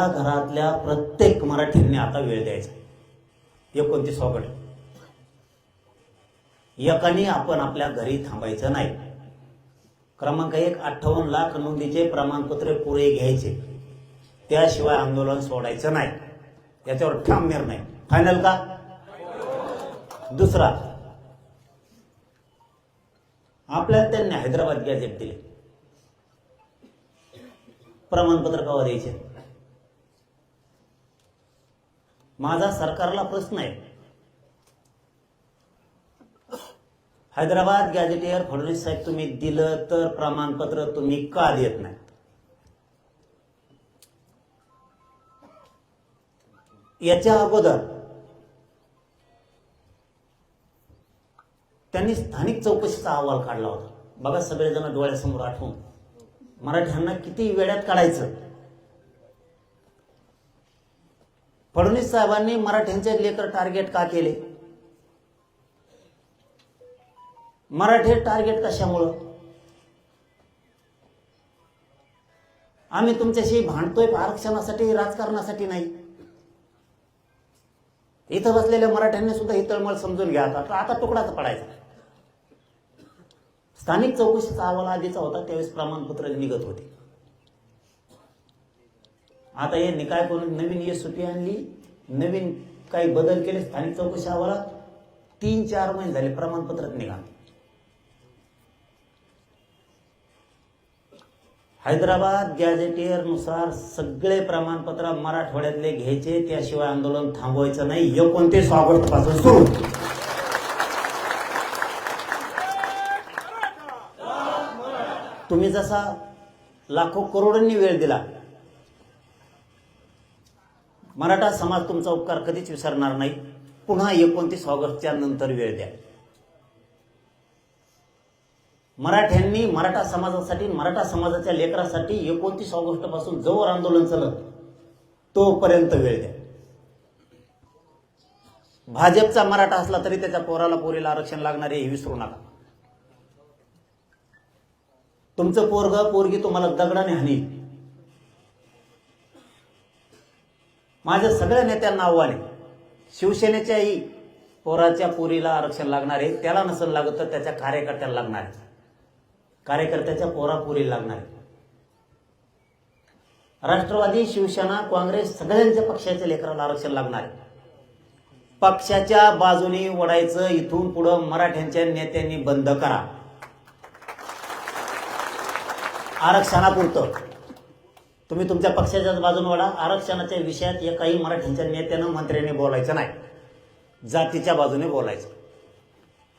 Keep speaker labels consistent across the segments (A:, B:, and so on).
A: घरातल्या प्रत्येक मराठींनी आता वेळ द्यायचा. 29 ऑगस्ट एकाने आपण आपल्या घरी थांबायचं नाही. क्रमांक 1, 58 लाख नोंदीचे प्रमाणपत्र पुरे घ्यायचे, त्याशिवाय आंदोलन सोडायचं नाही. याच्यावर ठाम निर्णय फायनल का? दुसरा, आपल्याला त्यांनी हैदराबाद गॅझेट दिले, प्रमाणपत्र केव्हा द्यायचे? माझा सरकारला प्रश्न आहे, हैदराबाद गॅझेटियर फडणवीस साहेब तुम्ही दिलं तर प्रमाणपत्र तुम्ही का देत नाही? याच्या अगोदर त्यांनी स्थानिक चौकशीचा अहवाल काढला होता. बघा सगळेजण डोळ्यासमोर आठवून, मराठ्यांना किती वेड्यात काढायचं. फडणवीस साहेबांनी मराठ्यांचे लेकर टार्गेट का केले? मराठी टार्गेट कशामुळं? आम्ही तुमच्याशी भांडतोय आरक्षणासाठी, राजकारणासाठी नाही. इथं बसलेल्या मराठ्यांनी सुद्धा ही तळमळ समजून घ्या. आता तुकडाच पडायचा. स्थानिक चौकशीचा अहवाल आधीचा होता, त्यावेळेस प्रमाणपत्र निघत होते. आता यांनी काय करून नवीन एसओपी आणली, नवीन काही बदल केले. स्थानिक चौकशी अहवालात 3-4 महिने झाले प्रमाणपत्रच निघा. हैदराबाद गॅझेटियर नुसार सगळे प्रमाणपत्र मराठवाड्यातले घ्यायचे, त्याशिवाय आंदोलन थांबवायचं नाही. 29 ऑगस्ट पासून सुरू. तुम्ही जसा लाखो करोडोंनी वेळ दिला, मराठा समाज तुमचा उपकार कधीच विसरणार नाही. पुन्हा 29 ऑगस्टच्या नंतर वेळ द्या. मराठ्यांनी मराठा समाजासाठी, मराठा समाजाच्या लेकरासाठी 29 ऑगस्ट पासून जोवर आंदोलन चालत तोपर्यंत वेळ द्या. भाजपचा मराठा असला तरी त्याच्या पोराला पोरीला आरक्षण लागणार आहे हे विसरू नका. तुमचं पोरग पोरगी तुम्हाला दगडाने हाणील. माझ्या सगळ्या नेत्यांना आव्हान आहे, शिवसेनेच्याही पोराच्या पोरीला आरक्षण लागणार आहे. त्याला नसेल लागत तर त्याच्या कार्यकर्त्याला लागणार आहे, कार्यकर्त्याच्या पोरापोरीला लागणार आहे. राष्ट्रवादी, शिवसेना, काँग्रेस सगळ्यांच्या पक्षाच्या लेकराला आरक्षण लागणार आहे. पक्षाच्या बाजूने ओढायचं इथून पुढं मराठ्यांच्या नेत्यांनी बंद करा. आरक्षणापुरतं तुम्ही तुमच्या पक्षाच्याच बाजूने ओढा. आरक्षणाच्या विषयात एकाही मराठ्यांच्या नेत्यानं, मंत्र्यांनी बोलायचं नाही. जातीच्या बाजूने बोलायचं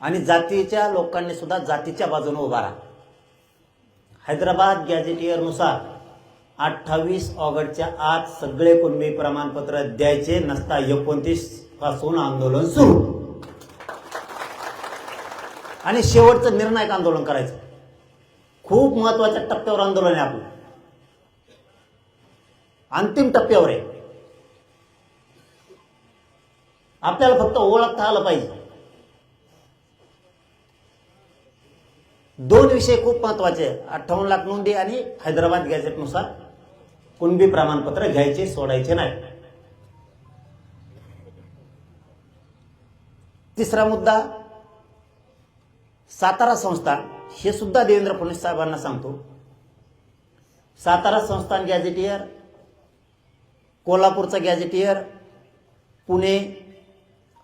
A: आणि जातीच्या लोकांनी सुद्धा जातीच्या बाजूने उभा राहा. हैदराबाद गॅझेटियर नुसार 28 ऑगस्टच्या आत सगळे कुणबी प्रमाणपत्र द्यायचे, नसता 29 पासून आंदोलन सुरू. आणि शेवटचं निर्णायक आंदोलन करायचं. खूप महत्वाच्या टप्प्यावर आंदोलन आहे आपलं, अंतिम टप्प्यावर आहे. आपल्याला फक्त ओळखता आलं पाहिजे. 2 विषय खूप महत्वाचे आहे, 58 लाख नोंदी आणि हैदराबाद गॅझेट नुसार कुणबी प्रमाणपत्र घ्यायचे, सोडायचे नाही. तिसरा मुद्दा, सातारा संस्थान. हे सुद्धा देवेंद्र फडणवीस साहेबांना सांगतो, सातारा संस्थान गॅझेटियर, कोल्हापूरचा गॅझेटियर, पुणे,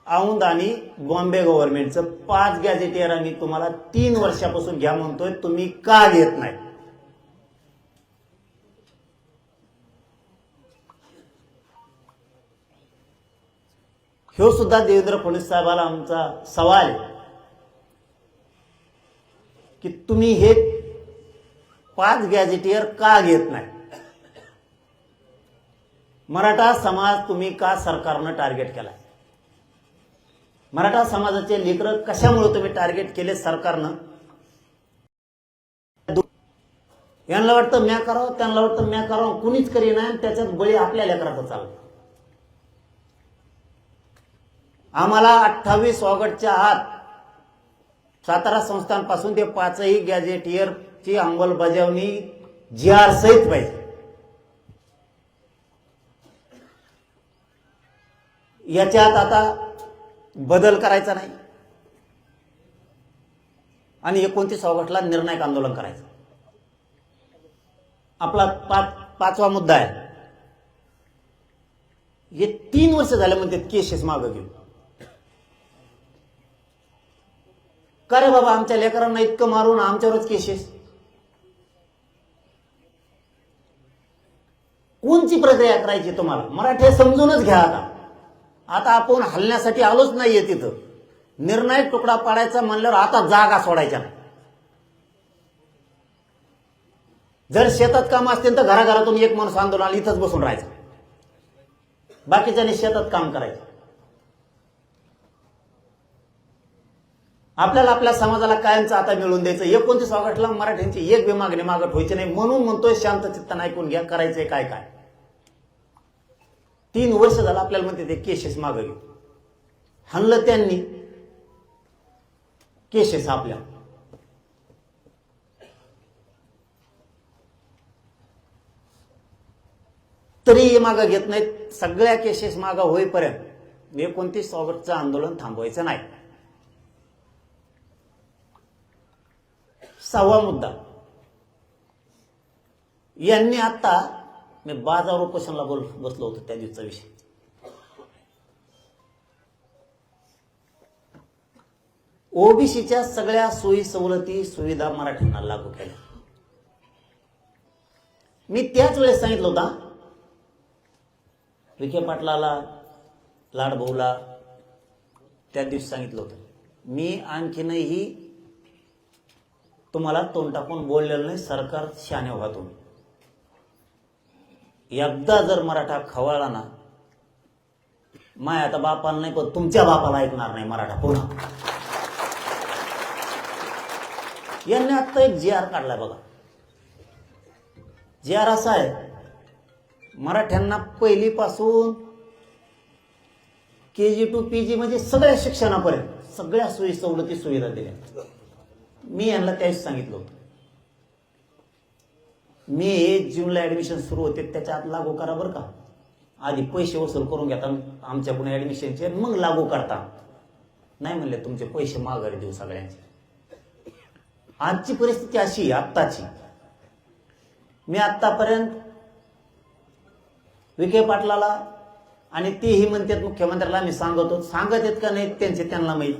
A: औंध आणि बॉम्बे गव्हर्नमेंटचं 5 गॅझेटियर आम्ही तुम्हाला 3 वर्षापासून घ्या म्हणतोय. तुम्ही का घेत नाही? ह्यो सुद्धा देवेंद्र फडणवीस साहेबाला आमचा सवाल आहे की तुम्ही हे 5 गॅझेटियर का घेत नाही? मराठा समाज तुम्ही का सरकारनं टार्गेट केला? मराठा समाजाचे लेकरं कशामुळे तुम्ही टार्गेट केले सरकारनं? यांना वाटतं म्या करावं, त्यांना वाटतं म्या करावं, कुणीच करी नाही. त्याच्यात बळी आपल्या लेकराचा चालला. आम्हाला 28 ऑगस्टच्या आत सातारा संस्थानपासून ते 5ही गॅझेटियरची अंमलबजावणी GR सहित पाहिजे. याच्यात आता बदल करायचा नाही आणि 29 ऑगस्टला निर्णायक आंदोलन करायचं. आपला पाचवा मुद्दा आहे. हे 3 वर्ष झाले म्हणतात केसेस मागं घेऊन. का रे बाबा, आमच्या लेकरांना इतकं मारून आमच्यावरच केसेस? कोणची प्रक्रिया करायची तुम्हाला? मराठी समजूनच घ्या. आता आपण हलण्यासाठी आलोच नाहीये तिथं. निर्णायक तुकडा पाडायचा म्हणल्यावर आता जागा सोडायच्या नाही. जर शेतात काम असतील तर घराघरातून एक माणूस आंदोलनाला इथंच बसून राहायचा, बाकीच्यानी शेतात काम करायचं. आपल्याला आपल्या समाजाला कायमचं आता मिळवून द्यायचं. 29 ऑगस्टला मराठ्यांची एक बी मागणी मागत व्हायची नाही. म्हणून म्हणतोय शांत चित्तानं ऐकून घ्या, करायचंय काय काय. 3 वर्ष झालं आपल्याला म्हणते ते केसेस मागं घेऊ. हाणलं त्यांनी केसेस आपल्या. तरी मागं घेत नाहीत. सगळ्या केसेस मागं होईपर्यंत 29 ऑगस्टचं आंदोलन थांबवायचं नाही. 6वा मुद्दा. यांनी आता, मी बाजावर उपोषणाला बसलो होतो त्या दिवसाचा विषय. ओबीसीच्या सगळ्या सोयी सवलती सुविधा मराठ्यांना लागू केल्या. मी त्याच वेळेस सांगितलं होता विखे पाटलाला, लाडभाऊला, त्या दिवशी सांगितलं होतं. मी आणखीनही तुम्हाला तोंड टाकून बोललेलं नाही. सरकार शहाणे व्हा तुम्ही. एकदा जर मराठा खवळला ना, माय आता बापाला नाही पण तुमच्या बापाला ऐकणार नाही मराठा पुन्हा. यांनी आता एक जी आर काढलाय बघा. जी आर असा आहे, मराठ्यांना पहिलीपासून KG to PG म्हणजे सगळ्या शिक्षणापर्यंत सगळ्या सोयी सवलती सुविधा दिल्या. मी यांना त्यावेळेस सांगितलं होतं, मे 1 जूनला ऍडमिशन सुरू होते, त्याच्या आत लागू करा बरं का. आधी पैसे वसूल करून घेता आमच्याकडून ऍडमिशनचे, मग लागू करता. नाही म्हणले तुमचे पैसे माघारी देऊ सगळ्यांचे. आजची परिस्थिती अशी, आत्ताची. मी आतापर्यंत विखे पाटलाला आणि तेही म्हणतात मुख्यमंत्र्याला मी सांगत आहेत का नाही त्यांचे त्यांना माहीत.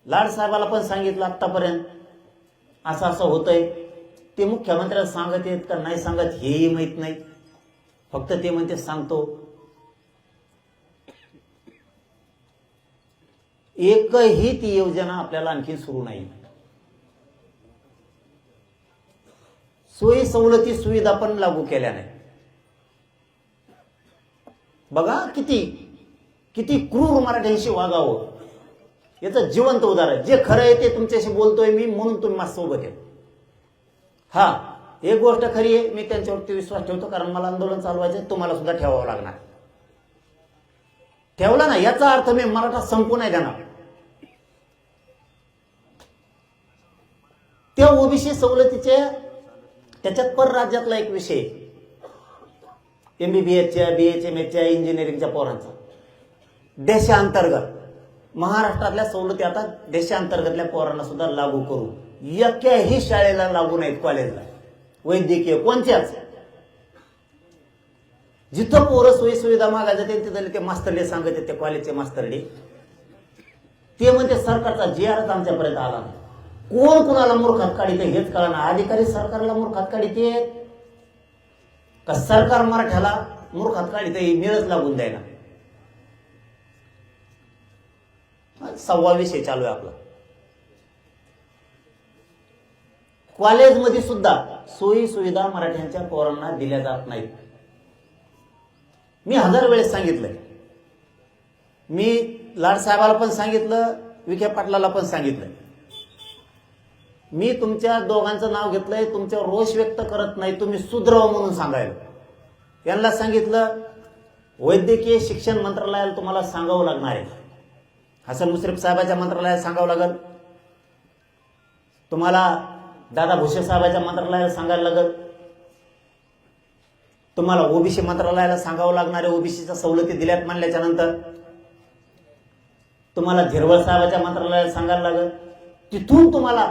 A: लाड साहेबाला पण सांगितलं आतापर्यंत असं असं होतंय. ते मुख्यमंत्र्याला सांगत आहेत का नाही सांगत हेही माहीत नाही. फक्त ते म्हणते सांगतो. एकही ती योजना आपल्याला आणखी सुरू नाही. सोयी सवलती सुविधा पण लागू केल्या नाही. बघा किती किती क्रूर मराठ्यांशी वागावं याचं जिवंत उदाहरण. जे खरं आहे ते तुमच्याशी बोलतोय मी, म्हणून तुम्ही माझ्या सोबत आहे. हा, एक गोष्ट खरी आहे, मी त्यांच्यावरती विश्वास ठेवतो, कारण मला आंदोलन चालवायचं, तुम्हाला सुद्धा ठेवावं लागणार. ठेवला ना याचा अर्थ मी मराठा संपू नाही देणार. त्या ओबीसी सवलतीचे त्याच्यात परराज्यातला एक विषय, MBBSच्या, BHMSच्या, इंजिनिअरिंगच्या पोरांचा देशांतर्गत महाराष्ट्रातल्या सवलती आता देशांतर्गतल्या पोरांना सुद्धा लागू करू. एकाही शाळेला लागू नाहीत, कॉलेजला, वैद्यकीय, कोणत्याच. जिथं पोरं सोयी सुविधा मागायला जाते तिथले ते मास्तरडे सांगत आहेत, ते कॉलेजचे मास्तरडे. ते म्हणते सरकारचा GRच आमच्यापर्यंत आला नाही. कोण कुणाला मूर्खात काढित हेच कळा ना. अधिकारी सरकारला मूर्खात काढित का सरकार मराठ्याला मूर्खात काढित मिळच लागून द्यायला. 6वा विषय चालू आहे आपला. कॉलेजमध्ये सुद्धा सोयी सुविधा मराठ्यांच्या पोरांना दिल्या जात नाहीत. मी 1000 वेळेस सांगितलंय. मी लाडसाहेबाला पण सांगितलं, विखे पाटलाला पण सांगितलंय. मी तुमच्या दोघांचं नाव घेतलंय, तुमच्यावर रोष व्यक्त करत नाही, तुम्ही सुधरव म्हणून सांगायला. यांना सांगितलं वैद्यकीय शिक्षण मंत्रालयाला तुम्हाला सांगावं लागणार आहे. हसन मुश्रीफ साहेबाच्या मंत्रालयाला सांगावं लागल, तुम्हाला दादा भुसे साहेबाच्या मंत्रालयाला सांगायला लागल, तुम्हाला ओबीसी मंत्रालयाला सांगावं लागणारे ओबीसीच्या सवलती दिल्यात म्हणल्याच्या नंतर तुम्हाला झिरवळ साहेबाच्या मंत्रालयाला सांगायला लागत, तिथून तुम्हाला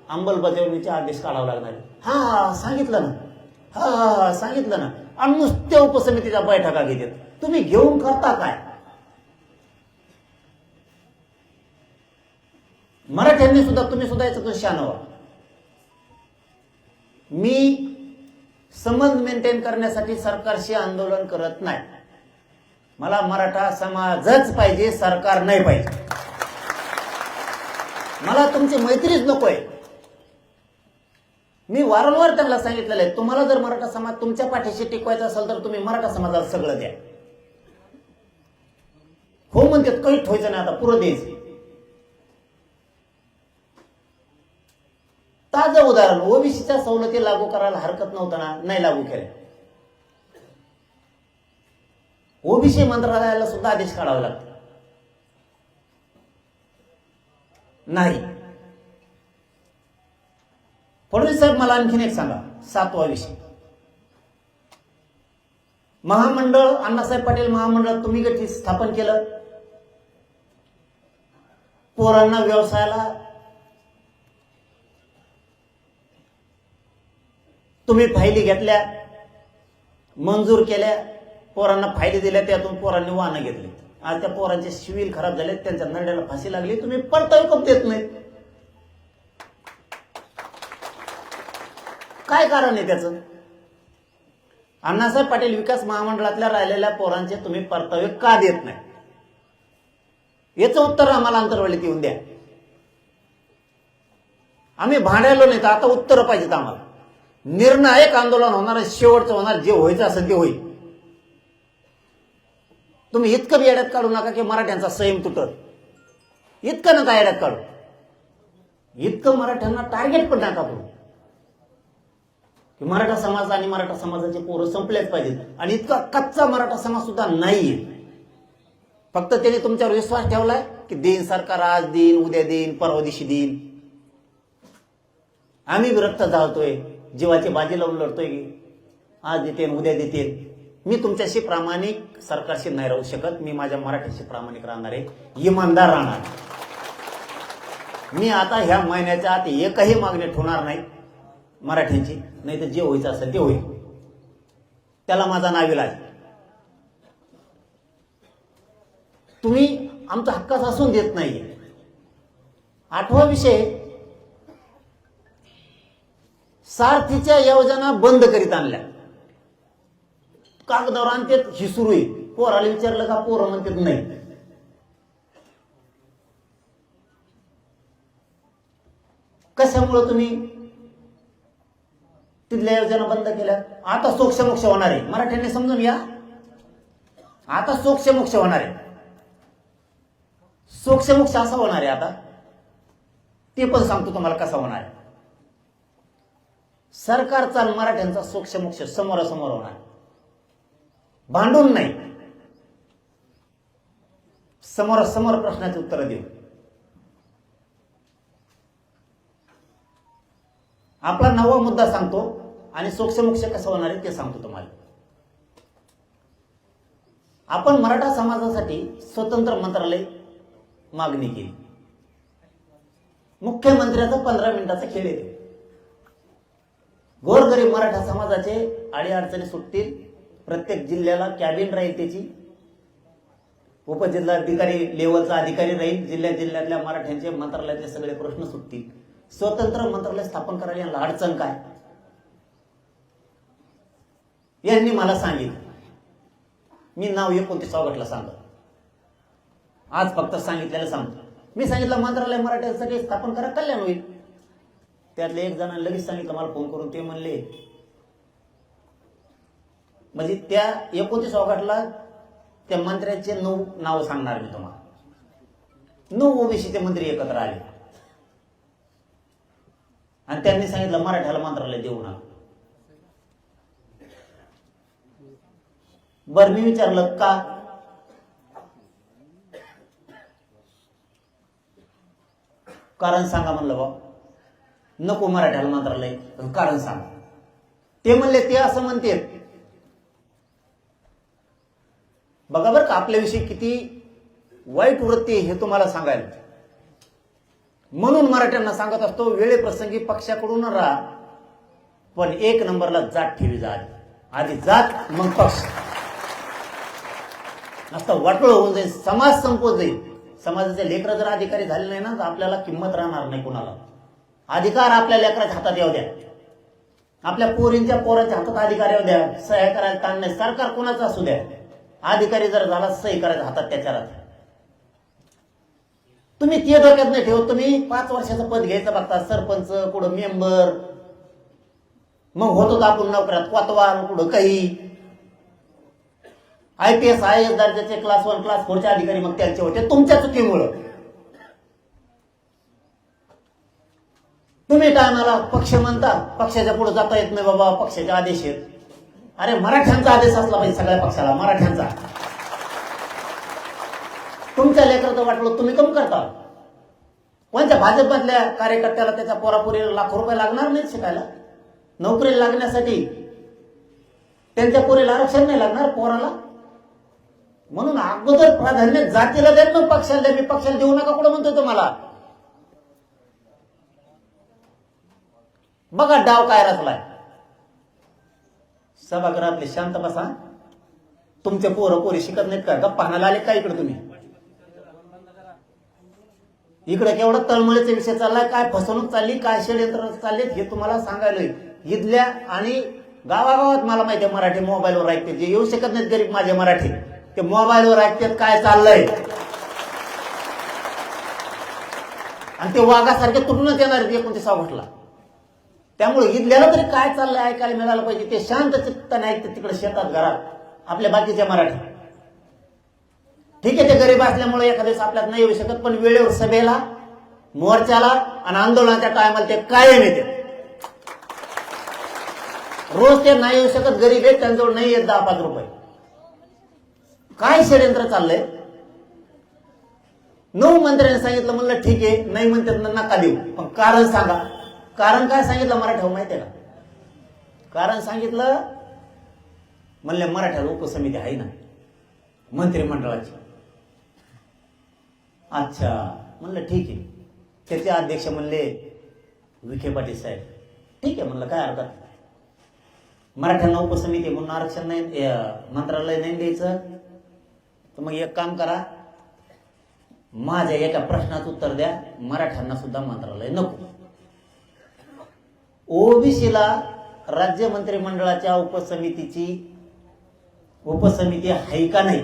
A: अंमलबजावणीचे आदेश काढावे लागणार. हा सांगितलं ना, हा सांगितलं ना. आणि नुसत्या उपसमितीच्या बैठका घेतात. तुम्ही घेऊन करता काय? मराठ्यांनी सुद्धा, तुम्ही सुद्धा याच्यातून शहाणं व्हा. मी संबंध मेंटेन करण्यासाठी सरकारशी आंदोलन करत नाही. मला मराठा समाजच पाहिजे, सरकार नाही पाहिजे. मला तुमची मैत्रीच नकोय. मी वारंवार त्यांना सांगितलेलं आहे, तुम्हाला जर मराठा समाज तुमच्या पाठीशी टिकवायचा असेल तर तुम्ही मराठा समाजाला सगळं द्या. हो म्हणतात, काही ठेवायचं नाही, आता पुरं द्यायचं. ताजं उदाहरण, ओबीसीच्या सवलती लागू करायला हरकत नव्हतं ना, नाही लागू केल्या. ओबीसी मंत्रालयाला सुद्धा आदेश काढावे लागतात. नाही. फडणवीस साहेब, मला आणखीन एक सांगा, 7वा विषय, महामंडळ, अण्णासाहेब पाटील महामंडळ तुम्ही गठीत स्थापन केलं. पोरांना व्यवसायाला तुम्ही फायली घेतल्या, मंजूर केल्या, पोरांना फायली दिल्या, त्यातून पोरांनी वाहनं घेतली. आज त्या पोरांचे सिव्हिल खराब झाले, त्यांच्या नरड्याला फाशी लागली. तुम्ही परतावे कप देत नाही. काय कारण आहे त्याचं? अण्णासाहेब पाटील विकास महामंडळातल्या राहिलेल्या पोरांचे तुम्ही परतावे का देत नाही? याचं उत्तर आम्हाला अंतर्वालीत येऊन द्या. आम्ही भांडायलो नाही तर आता उत्तर पाहिजेत आम्हाला. निर्णायक आंदोलन होणार, शेवटचं होणार, जे व्हायचं असेल ते होईल. तुम्ही इतकं बी येड्यात काढू नका की मराठ्यांचा संयम तुटत. इतकं नका येड्यात काढू. इतकं मराठ्यांना टार्गेट पण नका करू की मराठा समाज आणि मराठा समाजाचे पोरं संपलेच पाहिजेत. आणि इतका कच्चा मराठा समाज सुद्धा नाहीये. फक्त त्याने तुमच्यावर विश्वास ठेवलाय की देईन सरकार, आज देईन, उद्या देईन, परवा दिवशी देईन. आम्ही विरक्त जाळतोय, जीवाची बाजी लावून लढतोय की आज देते उद्या देते. मी तुमच्याशी प्रामाणिक सरकारशी नाही राहू शकत. मी माझ्या मराठीशी प्रामाणिक राहणार आहे, इमानदार राहणार. मी आता ह्या महिन्याच्या आत एकही मागणी ठेवणार नाही मराठ्यांची, नाही तर जे व्हायचं असेल ते होईल. त्याला माझा नाविलाज. तुम्ही आमचा हक्काच असून देत नाहीये. 8वा विषय, सारथीच्या योजना बंद करीत आणल्या. कागदावर आणतात, ही सुरू आहे. पोराला विचारलं का पोरं म्हणतात नाही. कशामुळे तुम्ही तिथल्या योजना बंद केल्या? आता सोक्षमोक्ष होणार आहे. मराठ्यांनी समजून घ्या, आता सोक्षमोक्ष होणार आहे. सोक्षमोक्ष असा होणार आहे आता, ते पण सांगतो तुम्हाला कसा होणार आहे. सरकारचा मराठ्यांचा सोक्षमोक्ष समोरासमोर होणार, भांडून नाही, समोरासमोर प्रश्नाची उत्तरं देऊ. आपला 9वा मुद्दा सांगतो आणि सोक्षमोक्ष कसं होणार आहे ते सांगतो तुम्हाला. आपण मराठा समाजासाठी स्वतंत्र मंत्रालय मागणी केली. मुख्यमंत्र्याचा 15 मिनिटाचा खेळ येतो. गोरगरीब मराठा समाजाचे अडीअडचणी सुटतील. प्रत्येक जिल्ह्याला कॅबिन राहील, त्याची उपजिल्हाधिकारी लेवलचा अधिकारी राहील. जिल्ह्यातल्या मराठ्यांचे मंत्रालयातले सगळे प्रश्न सुटतील. स्वतंत्र मंत्रालय स्थापन करायला यांना अडचण काय? यांनी मला सांगितलं. मी नाव 29 गटला सांगतो. आज फक्त सांगितलेलं सांगतो. मी सांगितलं मंत्रालय मराठ्यांसाठी स्थापन करा, कल्याण होईल. त्यातले एक जणांना लगेच सांगितलं मला फोन करून. ते म्हणले, म्हणजे त्या 29 गटला त्या मंत्र्याचे 9 नाव सांगणार मी तुम्हाला. 9 ओबीसीचे मंत्री एकत्र आले आणि त्यांनी सांगितलं मराठ्याला मंत्रालय देऊ नका. बरं, मी विचारलं का? कारण सांगा म्हणलं. बा नको मराठ्याला मंत्रालय, कारण सांगा. ते म्हणले, ते असं म्हणते बघा बरं का आपल्याविषयी किती वाईट वृत्ती आहे हे तुम्हाला सांगायला. म्हणून मराठ्यांना सांगत असतो, वेळेप्रसंगी पक्षाकडून राहा, पण एक नंबरला जात ठेवी जा. आधी जात मग पक्ष. नुसतं वाटोळ होऊन जाईल, समाज संपवत जाईल. समाजाचे लेकरं जर अधिकारी झाले नाही ना तर आपल्याला किंमत राहणार नाही कुणाला. अधिकार आपल्या लेकराच्या हातात येऊ द्या, आपल्या पोरींच्या पोराच्या हातात अधिकार येऊ द्या. सह्या करायला ताण नाही, सरकार कोणाचं असू द्या, अधिकारी जर झाला सही करायच्या हातात त्याच्या राहत. तुम्ही ते डोक्यात नाही ठेवत. तुम्ही 5 वर्षाचं पद घ्यायचं बघता, सरपंच, कुठं मेंबर, मग होतो आपण नोकऱ्यात कोतवाल, कुठं काही IPS IAS दर्जाचे क्लास 1 क्लास 4 चे अधिकारी मग त्यांचे होते तुमच्या चुकीमुळं. तुम्ही टायमाला पक्ष म्हणता, पक्षाच्या पुढे जाता येत नाही बाबा, पक्षाचे आदेश आहेत. अरे मराठ्यांचा आदेश असला पाहिजे सगळ्या पक्षाला, मराठ्यांचा. तुमच्या लेकराचं वाटलं तुम्ही कमी करता. कोणत्या भाजपमधल्या कार्यकर्त्याला त्याच्या पोरापुरीला लाखो रुपये लागणार नाहीत शिकायला, नोकरी लागण्यासाठी. त्यांच्या पोरीला आरक्षण नाही लागणार पोराला. म्हणून अगोदर प्राधान्य जातीला द्या, मग पक्षाला द्या. मी पक्षाला देऊ नका कुठं म्हणतोय तुम्हाला. बघा डाव काय रचलाय. सभागृहातले शांत बसा. तुमचे पोरं पोरी शिकत नाहीत का? गप्पा हाणायला आले का इकडे तुम्ही? इकडे केवढा तळमळीचा विषय चाललाय, काय फसवणूक चालली, काय षडयंत्र चाललेत हे तुम्हाला सांगायलोय. इथल्या आणि गावागावात मला माहिती आहे मराठी मोबाईलवर ऐकते. जे येऊ शकत नाहीत गरीब माझे मराठी, ते मोबाईलवर ऐकतात काय चाललंय. आणि ते वाघासारखे तुटूनच येणार 29 ऑगस्टला. त्यामुळे इथल्याला तरी काय चाललंय ऐकायला मिळालं पाहिजे. ते शांत चित्ताने ऐकतात तिकडे शेतात घरात आपल्या बाकीच्या मराठी. ठीक आहे, ते गरीब असल्यामुळे एखाद्या दिवस आपल्यात नाही येऊ शकत, पण वेळेवर सभेला, मोर्चाला आणि आंदोलनाच्या टायमाला ते कायम येते. रोज ते नाही येऊ शकत, गरीब आहेत, त्यांच्याजवळ नाही येत 10-5 रुपये. काय षडयंत्र चाललंय. 9 मंत्र्यांनी सांगितलं, म्हणलं ठीक आहे, नाही म्हणतात नका देऊ, पण कारण सांगा. कारण काय सांगितलं मराठा माहितीये का? कारण सांगितलं, म्हणले मराठ्याला उपसमिती आहे ना मंत्रिमंडळाची. अच्छा, म्हणलं ठीक आहे. त्याचे अध्यक्ष म्हणले विखे पाटील साहेब. ठीक आहे म्हणलं, काय हरकत. मराठ्यांना उपसमिती म्हणून आरक्षण नाही, मंत्रालय नाही द्यायचं, तर मग एक काम करा, माझ्या एका प्रश्नाचं उत्तर द्या, मराठ्यांना सुद्धा मंत्रालय नको. ओबीसीला राज्य मंत्रिमंडळाच्या उपसमिती आहे का नाही,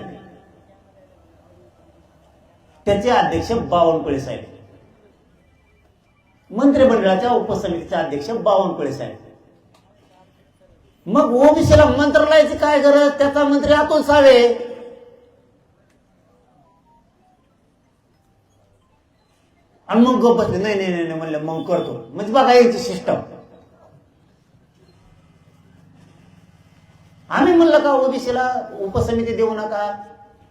A: त्याचे अध्यक्ष बावनकुळे साहेब. मंत्रिमंडळाच्या उपसमितीचे अध्यक्ष बावनकुळे साहेब. मग ओबीसीला मंत्रालयाची काय गरज? त्याचा मंत्री अतुल सावे. आणि मग गप्प बसले, नाही नाही नाही म्हणलं मग करतो. म्हणजे बघा याची सिस्टम. आम्ही म्हणलं का ओबीसीला उपसमिती देऊ नका,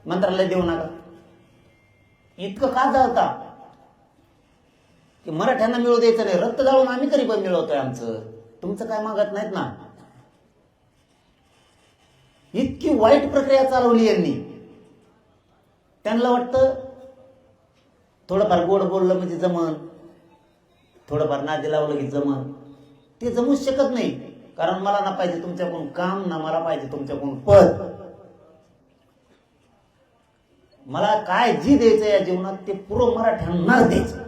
A: मंत्रालय देऊ नका. इतकं का जाळता की मराठ्यांना मिळू द्यायचं नाही. रक्त जाळून आम्ही तरी पण मिळवतोय आमचं, तुमचं काय मागत नाहीत ना. इतकी वाईट प्रक्रिया चालवली यांनी. त्यांना वाटतं थोडंफार गोड बोललं म्हणजे जमन, थोडंफार नादी लावलं की जमन. ते जमूच शकत नाही. कारण मला ना पाहिजे तुमच्याकडून काम, ना मला पाहिजे तुमच्याकडून पद. मला काय जी द्यायचं या जीवनात ते पुरं मराठ्यांनाच द्यायचं.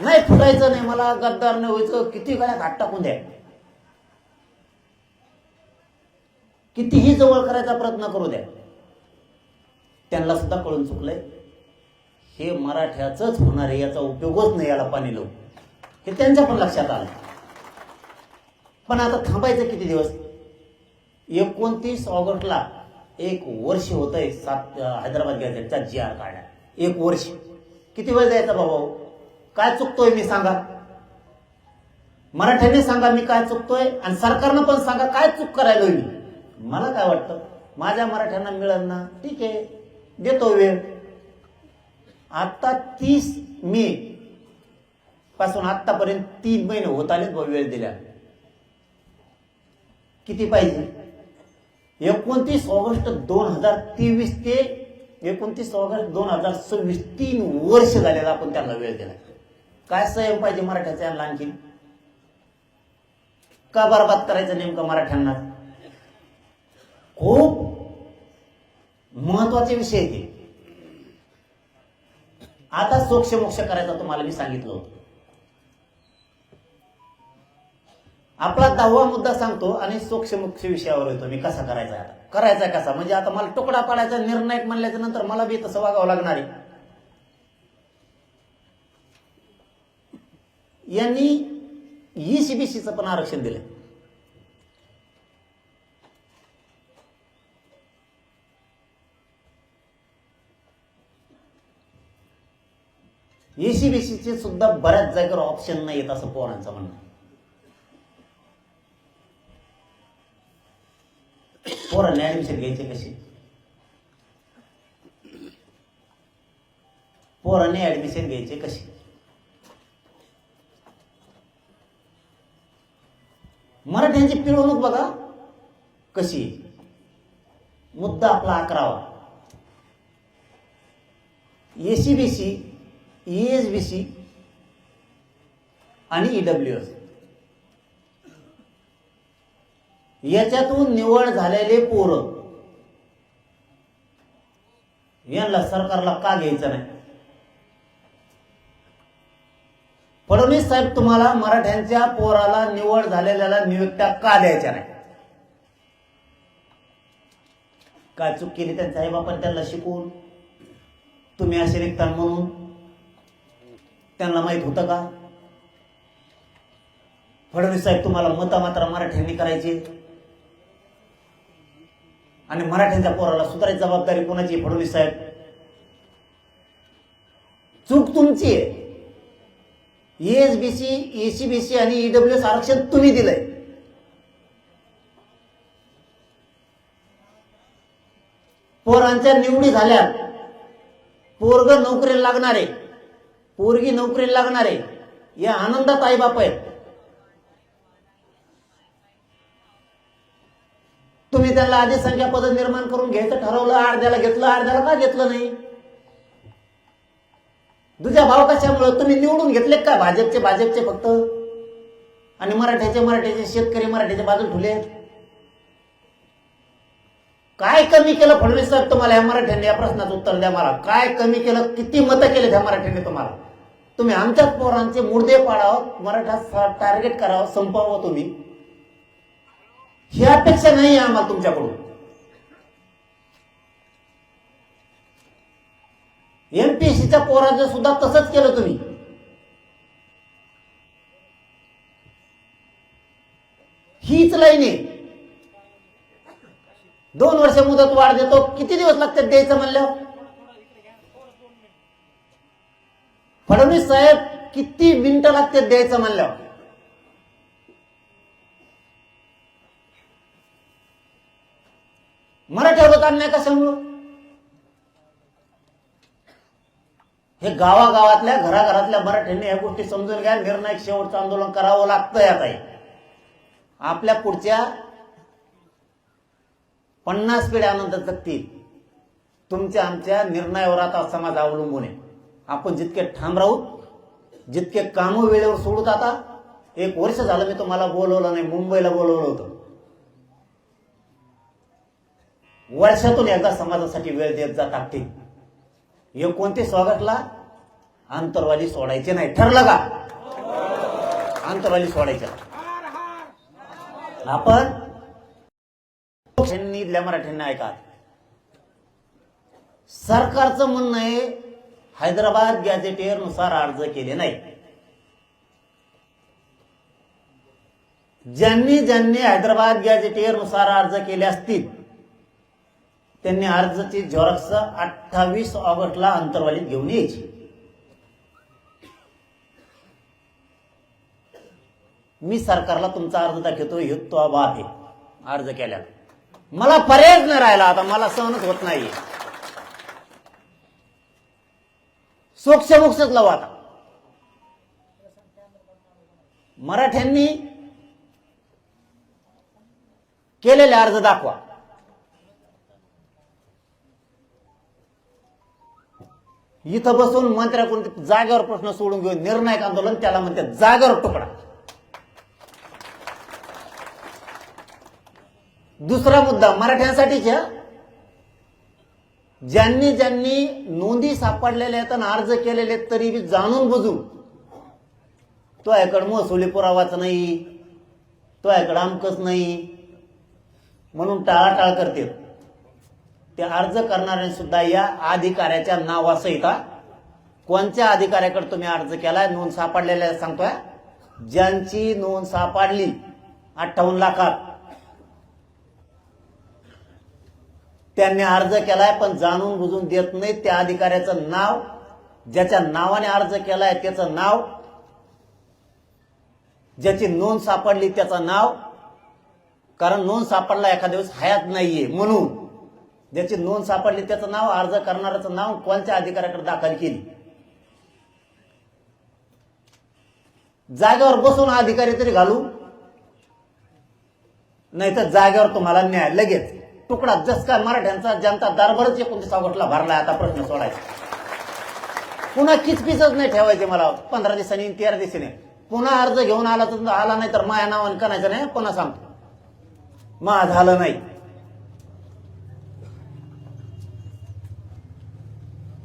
A: नाही फुटायचं नाही, मला गद्दार नाही व्हायचं. किती गळ्यात हात टाकून द्या, कितीही जवळ करायचा प्रयत्न करू द्या. त्यांना सुद्धा कळून चुकलंय, हे मराठ्याचंच होणार आहे, याचा उपयोगच नाही याला पाणी लावून. हे त्यांच्या पण लक्षात आलं. पण आता थांबायचं किती दिवस? 29 ऑगस्टला 1 वर्ष होत आहे हैदराबाद गॅझेटचा GR काढला. 1 वर्ष. किती वेळ द्यायचा बाबा? काय चुकतोय मी सांगा, मराठ्यांनी सांगा मी काय चुकतोय, आणि सरकारनं पण सांगा काय चूक करायलोय मी. मला काय वाटतं, माझ्या मराठ्यांना मिळेल ना, ठीक आहे देतो वेळ. आता 30 मे पासून आतापर्यंत 3 महिने होत आले वेळ दिल्या. किती पाहिजे? 29 ऑगस्ट 2023 ते 29 ऑगस्ट 2026 3 वर्ष झालेला आपण त्यांना वेळ दिला. काय संयम पाहिजे मराठ्याचा यांना आणखी? का बरबाद करायचं नेमकं मराठ्यांना? खूप महत्वाचे विषय ते. आता सोक्ष करायचा तुम्हाला मी सांगितलं होतं. आपला 10वा मुद्दा सांगतो आणि सोक्ष विषयावर येतो मी. कसा करायचा? आता करायचा कसा म्हणजे आता मला तुकडा पाडायचा निर्णायक म्हणल्याच्या नंतर मला बी तसं वागावं लागणार आहे. यांनी ईसीबीसीचं पण आरक्षण दिलं. ईसीबीसीचे सुद्धा बऱ्याच जागेवर ऑप्शन नाही येत असं पोरांचं म्हणणं. पोरांनी ऍडमिशन घ्यायचे कशी? पोरांनी ऍडमिशन घ्यायचे कशी? मराठ्यांची पिळवणूक बघा कशी. मुद्दा आपला 11वा. एसीबीसी, ईएसबीसी आणि ईडब्ल्यूएस याच्यातून निवड झालेले पोरं यांना सरकारला का घ्यायचं नाही? फडणवीस साहेब तुम्हाला मराठ्यांच्या पोराला निवड झालेल्याला नियुक्त्या का द्यायच्या नाही? काय चूक केली त्यांच्या आई बापाने त्यांना शिकवून? तुम्ही असे निघता म्हणून त्यांना माहित होतं का? फडणवीस साहेब तुम्हाला मतं मात्र मराठ्यांनी करायची आणि मराठ्यांच्या पोराला सुधारायची जबाबदारी कोणाची? फडणवीस साहेब. चूक तुमची आहे. ईएसबीसी, एसीबीसी आणि ईडब्ल्यूएस आरक्षण तुम्ही दिलंय. पोरांच्या निवडी झाल्या. पोरग नोकरीला लागणार आहे, पोरगी नोकरीला लागणार आहे, या आनंदात आई बाप आहेत. तुम्ही त्यांना आधी संख्या पद निर्माण करून घ्यायचं ठरवलं, अर्ध्याला घेतलं, अर्ध्याला का घेतलं नाही? तुझ्या भाव कशामुळे? तुम्ही निवडून घेतले का भाजपचे फक्त आणि मराठ्याचे शेतकरी मराठ्याच्या बाजूला ठेवले? काय कमी केलं फडणवीस साहेब तुम्हाला ह्या मराठ्यांनी? या प्रश्नाचं उत्तर द्या मला. काय कमी केलं? किती मतं केले ह्या मराठ्यांनी तुम्हाला? तुम्ही आमच्याच पोरांचे मुर्दे पाडावं, मराठा टार्गेट करावं, संपवावं तुम्ही, ही अपेक्षा नाही आम्हाला तुमच्याकडून. एमपीएससीच्या पोराचं सुद्धा तसंच केलं तुम्ही. हीच लाईन आहे. 2 वर्ष मुदत वाढ देतो. किती दिवस लागतात द्यायचं म्हणल्यावर? फडणवीस साहेब किती मिनिटं लागतात द्यायचं म्हणल्यावर? मराठ्यावर अन्याय कशामुळं? हे गावागावातल्या घराघरातल्या मराठ्यांनी या गोष्टी समजून घ्या. निर्णायक शेवटचं आंदोलन करावं लागतंय. आता आपल्या पुढच्या 50 पिढ्या आनंद जगतील. तुमच्या आमच्या निर्णयावर आता समाज अवलंबून आहे. आपण जितके ठाम राहू, जितके कामं वेळेवर सोडूत. आता 1 वर्ष झालं मी तुम्हाला बोलवलं नाही, मुंबईला बोलवलं होतं. वर्षातून एकदा समाजासाठी वेळ देत जा. टाकतील 29 ऑगस्टला आंतरवादी सोडायचे नाही. ठरलं का? आंतरवादी सोडायचे. आपण मराठ्यांना ऐका. सरकारचं म्हणणं आहे हैदराबाद गॅझेटियर नुसार अर्ज केले नाही. ज्यांनी हैदराबाद गॅझेटियर नुसार अर्ज केले असतील त्यांनी अर्जाची झेरॉक्स 28 ऑगस्टला अंतरवालीत घेऊन यायची. मी सरकारला तुमचा अर्ज दाखवतो, हे तो बात आहे. अर्ज केल्या मला पर्यायच नाही राहिला. आता मला सहनच होत नाही. सोक्ष लावू. आता मराठ्यांनी केलेले अर्ज दाखवा. इथं बसून मंत्र्याकडून जागेवर प्रश्न सोडून घेऊन निर्णायक आंदोलन, त्याला म्हणतात जागेवर तुकडा. दुसरा मुद्दा मराठ्यांसाठीच्या, ज्यांनी ज्यांनी नोंदी सापडलेल्या आहेत आणि अर्ज केलेले तरी बी जाणून बुजून तो याकडे महसुली पुरावाच नाही, तो याकडे अमकच नाही म्हणून टाळाटाळ करते. ते अर्ज करणारे सुद्धा या अधिकाऱ्याच्या नावासहित, कोणत्या अधिकाऱ्याकडे तुम्ही अर्ज केलाय, नोंद सापडलेल्या सांगतोय, ज्यांची नोंद सापडली 58 लाखात त्यांनी अर्ज केलाय पण जाणून बुजून देत नाही. त्या अधिकाऱ्याचं नाव, ज्याच्या नावाने अर्ज केलाय त्याचं नाव, ज्याची नोंद सापडली त्याचं नाव, कारण नोंद सापडला एखाद्या दिवस हयात नाहीये म्हणून ज्याची नोंद सापडली त्याचं नाव, अर्ज करणाऱ्याचं नाव, कोणत्या अधिकाऱ्याकडे दाखल केली. जागेवर बसून अधिकारी तरी घालू, नाही तर जागेवर तुम्हाला न्याय लगेच तुकडा. जस काय मराठ्यांचा जनता दरबारच 29 ऑगस्टला भरलाय. आता प्रश्न सोडायचा, पुन्हा किचपिचच नाही ठेवायचे मला 15 दिवसांनी 13 दिवसांनी. पुन्हा अर्ज घेऊन आला तर आला, नाही तर माया नावाने करायचं नाही. पुन्हा सांगतो मा झालं नाही.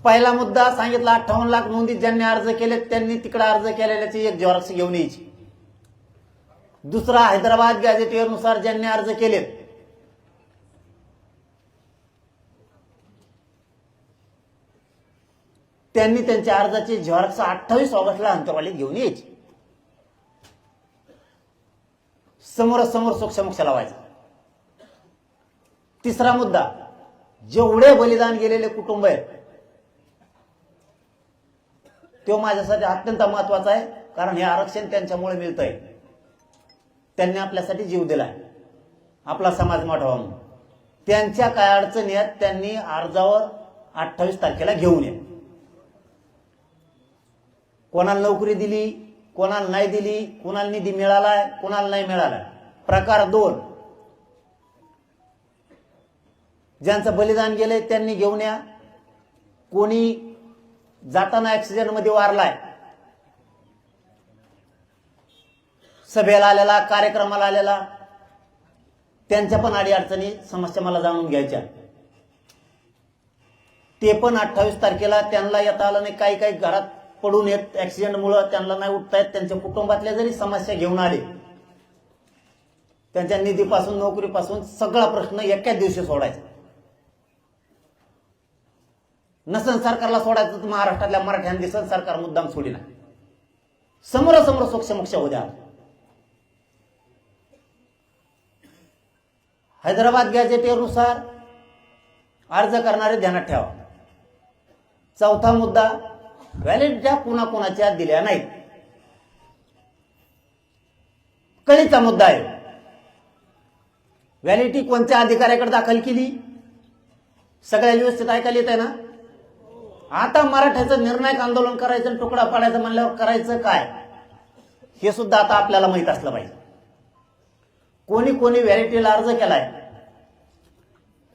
A: पहिला मुद्दा सांगितला, 58 लाख नोंदी ज्यांनी अर्ज केले त्यांनी तिकडे अर्ज केलेल्याची एक झेरॉक्स घेऊन यायची. दुसरा, हैदराबाद गॅझेटियरनुसार ज्यांनी अर्ज केलेत त्यांनी त्यांच्या अर्जाची झेरॉक्स 28 ऑगस्टला अंतरवालीत घेऊन यायची. समोरासमोर सोक्षमोक्ष लावायचा. तिसरा मुद्दा, जेवढे बलिदान गेलेले कुटुंब आहेत तो माझ्यासाठी अत्यंत महत्वाचा आहे, कारण हे आरक्षण त्यांच्यामुळे मिळतंय. त्यांनी आपल्यासाठी जीव दिलाय, आपला समाज मोठा म्हणून. त्यांच्या काय अडचणी आहेत त्यांनी अर्जावर 28 तारखेला घेऊन ये. कोणाला नोकरी दिली, कोणाला नाही दिली, कोणाला निधी मिळालाय, कोणाला नाही मिळालाय. प्रकार 2, ज्यांचं बलिदान गेलंय त्यांनी घेऊन या. कोणी जाताना ऍक्सिडेंट मध्ये वारलाय, सभेला आलेला, कार्यक्रमाला आलेला, त्यांच्या पण अडीअडचणी समस्या मला जाणून घ्यायच्या. ते पण 28 तारखेला त्यांना येता आलं नाही. काही काही घरात पडून येत ऍक्सिडेंटमुळे त्यांना नाही उठता येत. त्यांच्या कुटुंबातल्या जरी समस्या घेऊन आले, त्यांच्या निधीपासून, नोकरीपासून सगळा प्रश्न एकाच दिवशी सोडायचा. नसन सरकारला सोडायचं तर महाराष्ट्रातल्या मराठ्यांना दिसत सरकार मुद्दाम सोडी नाही. समोरासमोर सोक्षमोक्ष होऊ द्या. हैदराबाद गॅझेटियरनुसार अर्ज करणारे ध्यानात ठेवा. चौथा मुद्दा, व्हॅलिडिटी कुणाकुणाच्या दिल्या नाहीत. कळीचा मुद्दा आहे. व्हॅलिडिटी कोणत्या अधिकाऱ्याकडे दाखल केली, सगळ्या व्यवस्थित ऐकायला येत आहे ना. आता मराठ्याचं निर्णायक आंदोलन करायचं, तुकडा पाडायचं म्हणल्यावर करायचं काय हे सुद्धा आता आपल्याला माहित असलं पाहिजे. कोणी कोणी व्हॅलिडिटीला अर्ज केलाय,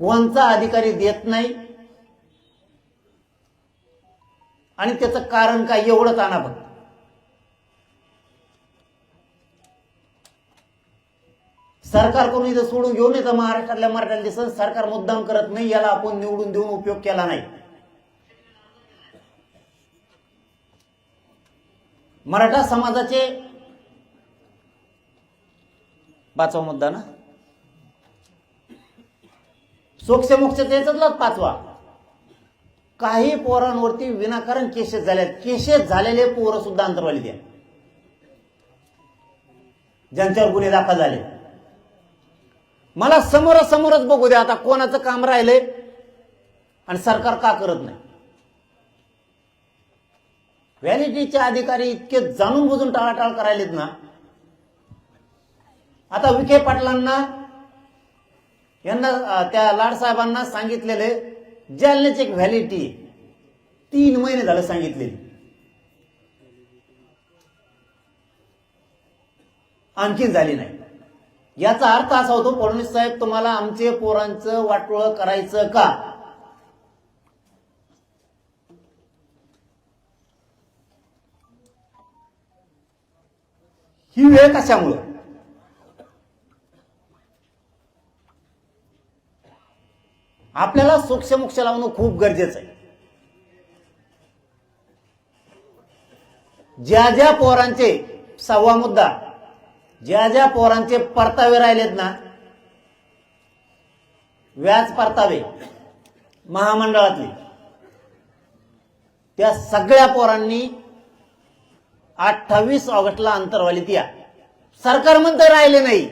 A: कोणता अधिकारी देत नाही आणि त्याचं कारण काय एवढंच आणा बघ. सरकारकडून इथं सोडून घेऊन येतं महाराष्ट्रातल्या मराठ्याला दिसत सरकार मुद्दाम करत नाही. याला आपण निवडून देऊन उपयोग केला नाही. मराठा समाजाचे 5वा मुद्दा ना, सोक्षमोक्षाचा याच्यातलाच 5वा, काही पोरांवरती विनाकारण केसेस झाल्या. केसेस झालेले पोरं सुद्धा अंतरवाली द्या, ज्यांच्यावर गुन्हे दाखल झाले. मला समोरासमोरच बघू द्या आता कोणाचं काम राहिलंय आणि सरकार का करत नाही. व्हॅलिडिटीचे अधिकारी इतके जाणून बुजून टाळाटाळ करायलेत ना. आता विखे पाटलांना, यांना, त्या लाडसाहेबांना सांगितलेले जालन्याची एक व्हॅलिडिटी 3 महिने झालं सांगितलेली, आणखीन झाली नाही. याचा अर्थ असा होतो, फडणवीस साहेब तुम्हाला आमचे पोरांचं वाटोळं करायचं का. ही वेळ कशामुळं? आपल्याला सूक्ष्ममुक्ष लावणं खूप गरजेचं आहे. ज्या ज्या पोरांचे, सहावा मुद्दा, ज्या ज्या पोरांचे परतावे राहिलेत ना, व्याज परतावे महामंडळातले, त्या सगळ्या पोरांनी 28 ऑगस्टला अंतरवालीत या. सरकार म्हणतं राहिले नाही.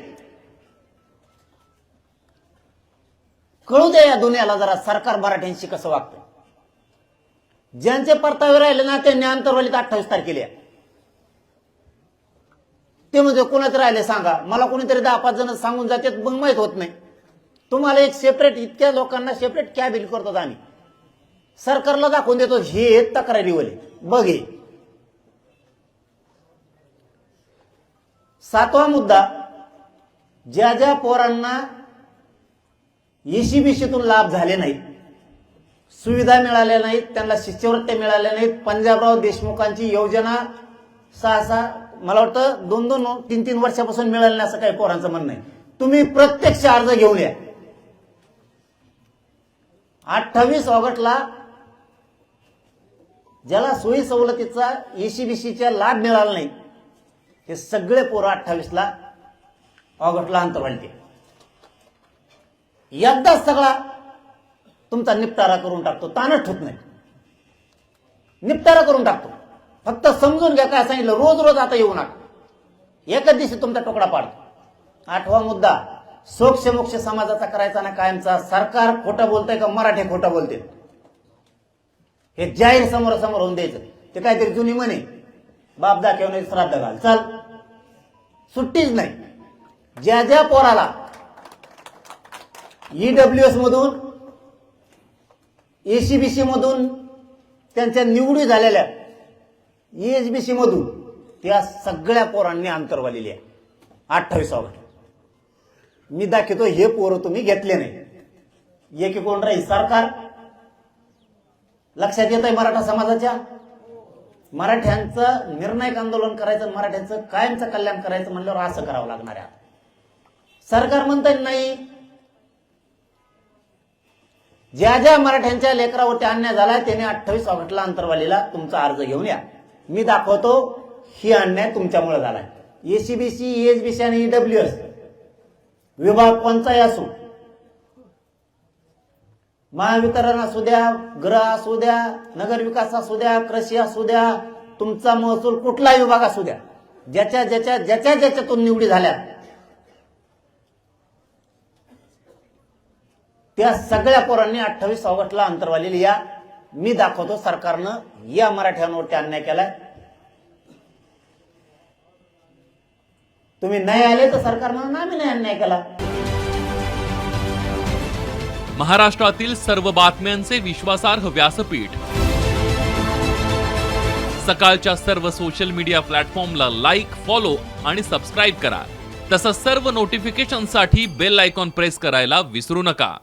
A: कळू द्या या दुनियाला जरा सरकार मराठ्यांशी कसं वागतं. ज्यांचे परतावे राहिले ना त्यांनी अंतरवालीत 28 तारखेला या. ते म्हणजे कोणाच राहिले सांगा मला. कोणीतरी 10-5 जण सांगून जातात, मग माहित होत नाही. तुम्हाला एक सेपरेट, इतक्या लोकांना सेपरेट कॅबिन करतो आम्ही, सरकारला दाखवून देतो हे तक्रारीवाले बघ. हे 7वा मुद्दा, ज्या ज्या पोरांना ECBCतून लाभ झाले नाहीत, सुविधा मिळाल्या नाहीत, त्यांना शिष्यवृत्त्या मिळाल्या नाहीत, पंजाबराव देशमुखांची योजना 6 मला वाटतं 2-2, 3-3 वर्षापासून मिळालं नाही असं काही पोरांचं म्हणणं आहे. तुम्ही प्रत्यक्ष अर्ज घेऊन या. 28 ऑगस्टला ज्याला सोयी सवलतीचा ECBCचा लाभ मिळाला नाही हे सगळे पोरं 28 ऑगस्टला अंतरवालीत. एकदाच सगळा तुमचा निपटारा करून टाकतो. ताणच ठेवत नाही, निपटारा करून टाकतो. फक्त समजून घ्या काय सांगितलं. रोज रोज आता येऊ नका, एकच दिवशी तुमचा तुकडा पाडतो. 8वा मुद्दा, सूक्ष्ममुक्ष समाजाचा करायचा ना कायमचा. सरकार खोटं बोलतंय का मराठी खोटं बोलते हे जाहीर समोरासमोर होऊन द्यायचं. ते काहीतरी जुनी म्हणे, बाप दाखवणे श्राद्ध घाल, चल सुट्टीच नाही. ज्या ज्या पोराला EWS मधून, ECBC मधून त्यांच्या निवडी झालेल्या, ESBC मधून, त्या सगळ्या पोरांनी अंतरवालेली आहे 28 ऑगस्ट. मी दाखवतो हे पोरं तुम्ही घेतले नाही. एक कोण राहील सरकार. लक्षात येत आहे मराठा समाजाच्या? मराठ्यांचं निर्णायक आंदोलन करायचं, मराठ्यांचं कायमचं कल्याण करायचं म्हणल्यावर असं करावं लागणार आहे. सरकार म्हणतंय नाही. ज्या ज्या मराठ्यांच्या लेकरावरती अन्याय झालाय त्यांनी 28 ऑगस्टला अंतरवालीला तुमचा अर्ज घेऊन या. मी दाखवतो ही अन्याय तुमच्यामुळे झालाय. ECBC, ESBC आणि EWS विभाग कोणताही असो, महावितरण असू द्या, गृह असू द्या, नगर विकास असू द्या, कृषी असू द्या, तुमचा महसूल कुठला विभाग असू द्या, ज्याच्या ज्याच्या ज्याच्या ज्याच्यातून निवडी झाल्या त्या सगळ्या पोरांनी 28 ऑगस्टला अंतरवालीला या. मी दाखवतो सरकारनं या मराठ्यांवरती अन्याय केलाय. तुम्ही नाही आले तर सरकारनं आम्ही नाही अन्याय केला.
B: महाराष्ट्रातील सर्व बातम्यांचे विश्वासार्ह व्यासपीठ, सकाळच्या सर्व सोशल मीडिया प्लॅटफॉर्मला लाईक, फॉलो आणि सबस्क्राईब करा. तसंच सर्व नोटिफिकेशनसाठी बेल आयकॉन प्रेस करायला विसरू नका.